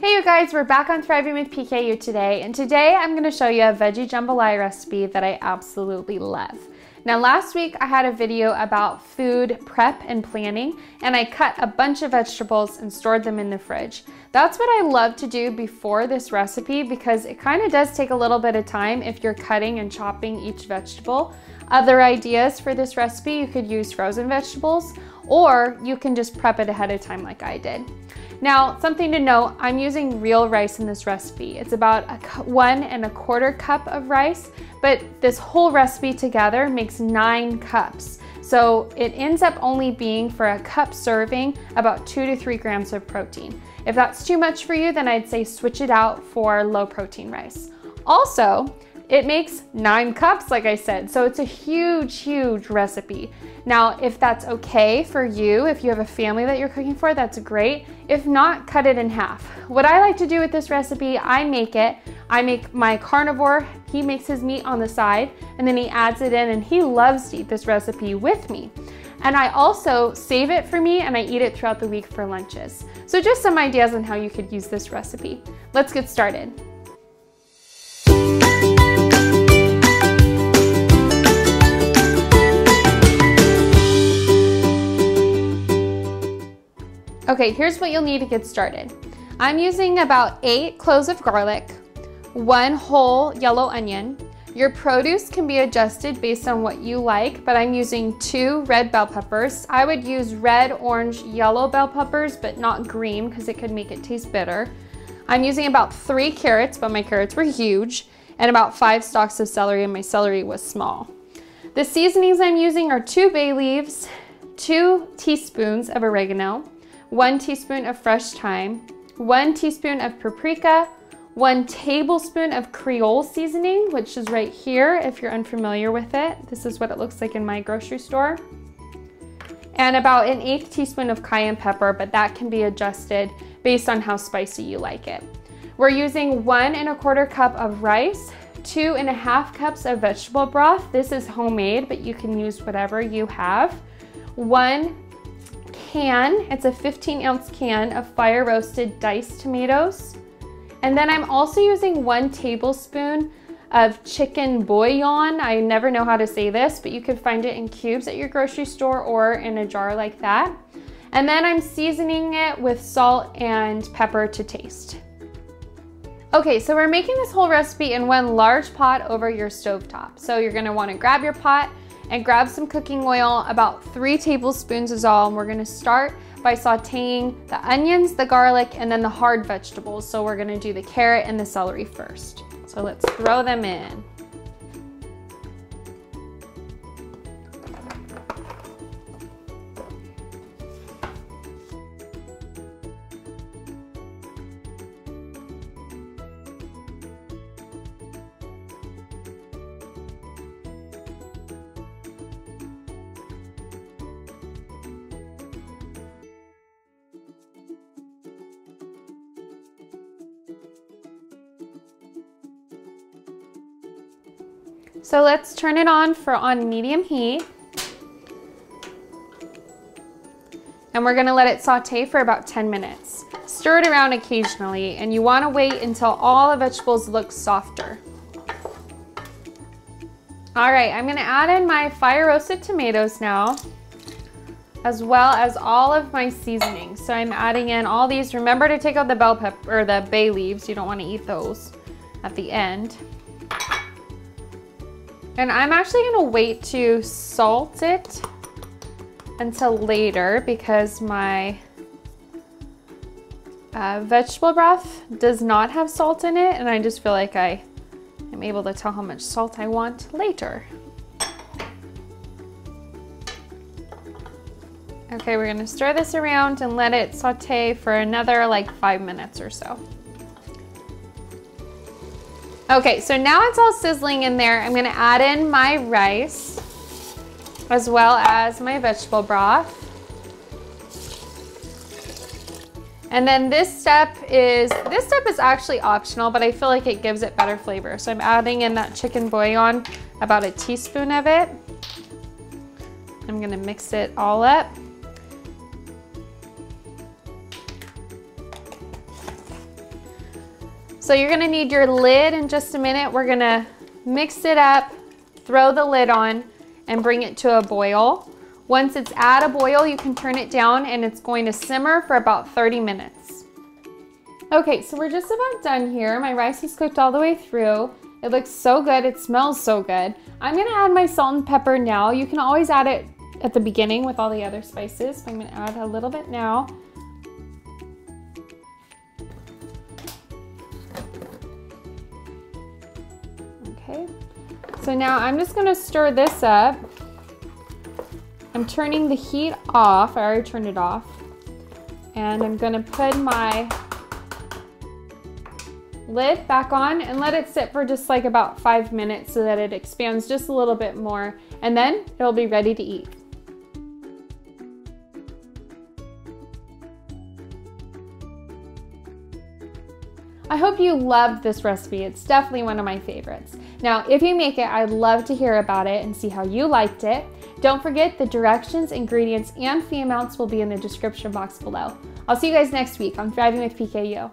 Hey you guys, we're back on Thriving with PKU today, and today I'm going to show you a veggie jambalaya recipe that I absolutely love. Now last week I had a video about food prep and planning, and I cut a bunch of vegetables and stored them in the fridge. That's what I love to do before this recipe because it kind of does take a little bit of time if you're cutting and chopping each vegetable. Other ideas for this recipe, you could use frozen vegetables, or you can just prep it ahead of time like I did. Now, something to note, I'm using real rice in this recipe. It's about 1 1/4 cup of rice, but this whole recipe together makes 9 cups. So it ends up only being, for a cup serving, about 2 to 3 grams of protein. If that's too much for you, then I'd say switch it out for low protein rice. Also, it makes 9 cups, like I said, so it's a huge, huge recipe. Now, if that's okay for you, if you have a family that you're cooking for, that's great. If not, cut it in half. What I like to do with this recipe, I make my carnivore, he makes his meat on the side, and then he adds it in, and he loves to eat this recipe with me. And I also save it for me, and I eat it throughout the week for lunches. So just some ideas on how you could use this recipe. Let's get started. Okay, here's what you'll need to get started. I'm using about 8 cloves of garlic, 1 whole yellow onion. Your produce can be adjusted based on what you like, but I'm using 2 red bell peppers. I would use red, orange, yellow bell peppers, but not green because it could make it taste bitter. I'm using about 3 carrots, but my carrots were huge, and about 5 stalks of celery, and my celery was small. The seasonings I'm using are 2 bay leaves, 2 teaspoons of oregano, 1 teaspoon of fresh thyme, 1 teaspoon of paprika, 1 tablespoon of Creole seasoning, which is right here if you're unfamiliar with it. This is what it looks like in my grocery store. And about 1/8 teaspoon of cayenne pepper, but that can be adjusted based on how spicy you like it. We're using 1 1/4 cup of rice, 2 1/2 cups of vegetable broth. This is homemade, but you can use whatever you have. 1 can, it's a 15-ounce can of fire roasted diced tomatoes. And then I'm also using 1 tablespoon of chicken bouillon. I never know how to say this, but you could find it in cubes at your grocery store or in a jar like that. And then I'm seasoning it with salt and pepper to taste. Okay, so we're making this whole recipe in 1 large pot over your stovetop. So you're gonna wanna grab your pot and grab some cooking oil. About 3 tablespoons is all, and we're gonna start by sauteing the onions, the garlic, and then the hard vegetables. So we're gonna do the carrot and the celery first. So let's throw them in. So let's turn it on medium heat. And we're gonna let it saute for about 10 minutes. Stir it around occasionally, and you wanna wait until all the vegetables look softer. All right, I'm gonna add in my fire roasted tomatoes now, as well as all of my seasonings. So I'm adding in all these. Remember to take out the bell pepper or the bay leaves. You don't wanna eat those at the end. And I'm actually gonna wait to salt it until later because my vegetable broth does not have salt in it, and I just feel like I am able to tell how much salt I want later. Okay, we're gonna stir this around and let it saute for another like 5 minutes or so. Okay, so now it's all sizzling in there. I'm gonna add in my rice as well as my vegetable broth. And then this step is actually optional, but I feel like it gives it better flavor. So I'm adding in that chicken bouillon, about 1 teaspoon of it. I'm gonna mix it all up. So you're gonna need your lid in just a minute. We're gonna mix it up, throw the lid on, and bring it to a boil. Once it's at a boil, you can turn it down and it's going to simmer for about 30 minutes. Okay, so we're just about done here. My rice is cooked all the way through. It looks so good, it smells so good. I'm gonna add my salt and pepper now. You can always add it at the beginning with all the other spices. So I'm gonna add a little bit now. Okay, so now I'm just gonna stir this up. I'm turning the heat off. I already turned it off. And I'm gonna put my lid back on and let it sit for just like about 5 minutes so that it expands just a little bit more, and then it'll be ready to eat. I hope you loved this recipe. It's definitely one of my favorites. Now, if you make it, I'd love to hear about it and see how you liked it. Don't forget the directions, ingredients, and fee amounts will be in the description box below. I'll see you guys next week on Thriving with PKU.